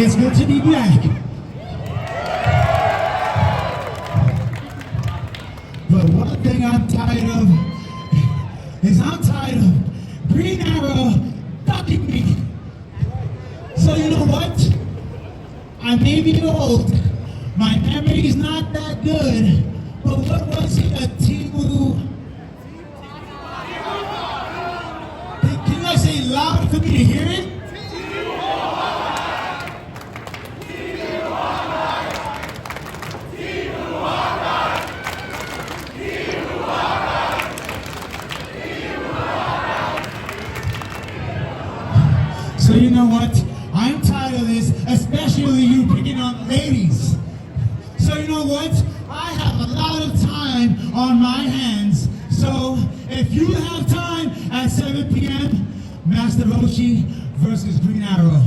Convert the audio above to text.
It's good to be back. But one thing I'm tired of is I'm tired of Green Arrow ducking me. So you know what? I may be old. My memory's not that good. But what was it? A Timu? Can you guys say loud for me to hear it? So you know what? I'm tired of this, especially you picking on ladies. So you know what? I have a lot of time on my hands. So if you have time at 7 p.m., Master Roshi versus Green Arrow.